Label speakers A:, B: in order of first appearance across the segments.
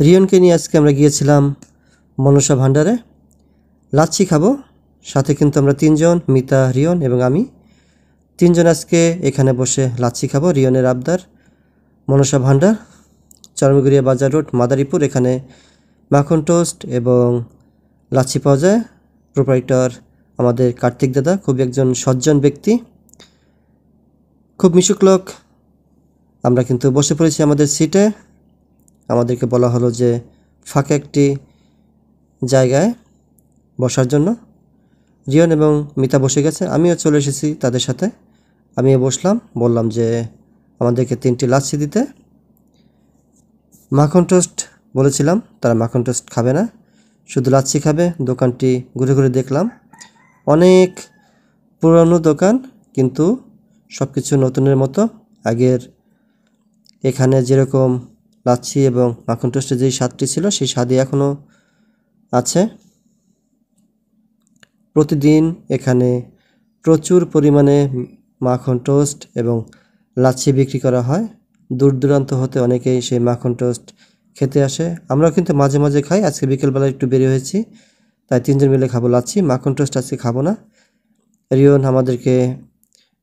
A: রিয়নকে নিয়ে আজকে আমরা গিয়েছিলাম মনসা ভান্ডারে। লাচ্ছি খাবো, সাথে কিন্তু আমরা তিনজন, মিতা, রিয়ন এবং আমি তিনজন আজকে এখানে বসে লাচ্ছি খাবো। রিয়নের আবদার। মনসা ভান্ডার, চরমগুড়িয়া বাজার রোড, মাদারীপুর। এখানে মাখন টোস্ট এবং লাচ্ছি পাওয়া যায়। প্রোপাইটর আমাদের কার্তিক দাদা, খুবই একজন সজ্জন ব্যক্তি, খুব মিশুক লোক। আমরা কিন্তু বসে পড়েছি আমাদের সিটে। আমাদেরকে বলা হলো যে ফাঁকা একটি জায়গায় বসার জন্য। রিয়ন এবং মিতা বসে গেছে, আমিও চলে এসেছি তাদের সাথে। আমিও বসলাম, বললাম যে আমাদেরকে 3টি লাচ্ছি দিতে। মাখন টোস্ট বলেছিলাম, তারা মাখন টোস্ট খাবে না, শুধু লাচ্ছি খাবে। দোকানটি ঘুরে ঘুরে দেখলাম, অনেক পুরানো দোকান, কিন্তু সব কিছু নতুনের মতো। আগের এখানে যেরকম লাচ্ছি এবং মাখন টোস্টের যেই স্বাদটি ছিল, সেই স্বাদই এখনও আছে। প্রতিদিন এখানে প্রচুর পরিমাণে মাখন টোস্ট এবং লাচ্ছি বিক্রি করা হয়। দূর দূরান্ত হতে অনেকেই সেই মাখন টোস্ট খেতে আসে। আমরাও কিন্তু মাঝে মাঝে খাই। আজকে বিকেলবেলা একটু বের হয়েছি, তাই তিনজন মিলে খাবো লাচ্ছি। মাখন টোস্ট আজকে খাবো না। রিয়ন আমাদেরকে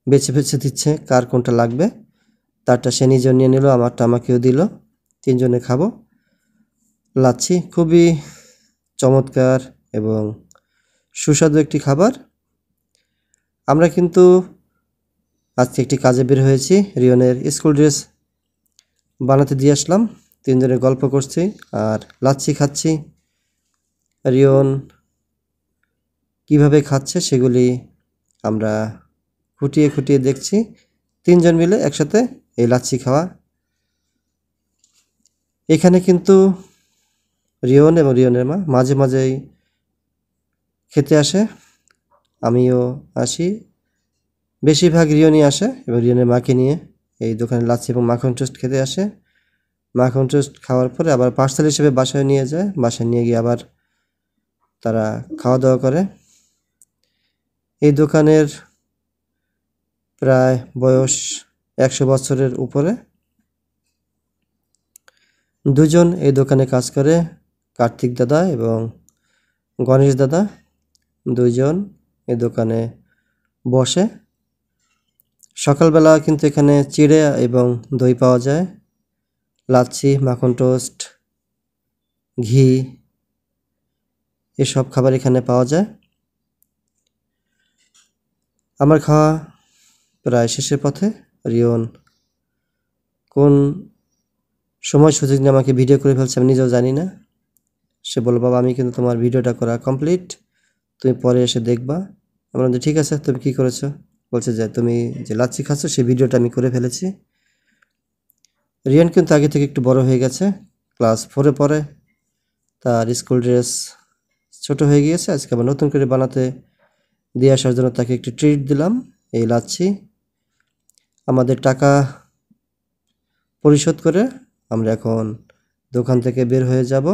A: বেছে বেছে দিচ্ছে কার কোনটা লাগবে। তারটা সে নিজেও নিয়ে নিল, আমারটা আমাকেও দিল। তিনজনে খাবো লাচ্ছি। খুবই চমৎকার এবং সুস্বাদু একটি খাবার। আমরা কিন্তু আজকে একটি কাজে বের হয়েছি। রিয়নের স্কুল ড্রেস বানাতে দিয়ে আসলাম। তিনজনে গল্প করছি আর লাচ্ছি খাচ্ছি। রিয়ন কিভাবে খাচ্ছে সেগুলি আমরা খুঁটিয়ে খুঁটিয়ে দেখছি। তিনজন মিলে একসাথে এই লাচ্ছি খাওয়া। এখানে কিন্তু রিয়ন এবং রিয়নের মা মাঝে মাঝেই খেতে আসে, আমিও আসি। বেশিরভাগ রিয়নই আসে এবং রিয়নের মাকে নিয়ে এই দোকানে লাচ্ছি এবং মাখন টোস্ট খেতে আসে। মাখন টোস্ট খাওয়ার পরে আবার পার্সেল হিসেবে বাসায় নিয়ে যায়। বাসায় নিয়ে গিয়ে আবার তারা খাওয়া দাওয়া করে। এই দোকানের প্রায় বয়স 100 বছরের উপরে। দুজন এই দোকানে কাজ করে, কার্তিক দাদা এবং গণেশ দাদা। দুইজন এই দোকানে বসে। সকালবেলা কিন্তু এখানে চিড়ে এবং দই পাওয়া যায়। লাচ্ছি, মাখন টোস্ট, ঘি, এসব খাবার এখানে পাওয়া যায়। আমার খাওয়া প্রায় শেষের পথে। রিয়ন কোন সময় সুযোগ নিয়ে আমাকে ভিডিও করে ফেলছে, আমি নিজেও জানি না। সে বলল, বাবা আমি কিন্তু তোমার ভিডিওটা করা কমপ্লিট, তুমি পরে এসে দেখবা। আমি বললাম যে ঠিক আছে, তুমি কী করেছো? বলছে যে তুমি যে লাচ্ছি খাচ্ছ সেই ভিডিওটা আমি করে ফেলেছি। রিয়ন কিন্তু আগে থেকে একটু বড় হয়ে গেছে, ক্লাস 4-এ পড়ে। তার স্কুল ড্রেস ছোট হয়ে গিয়েছে। আজকে আবার নতুন করে বানাতে দিয়ে আসার জন্য তাকে একটু ট্রিট দিলাম, এই লাচ্ছি। আমাদের টাকা পরিশোধ করে আমরা এখন দোকান থেকে বের হয়ে যাব।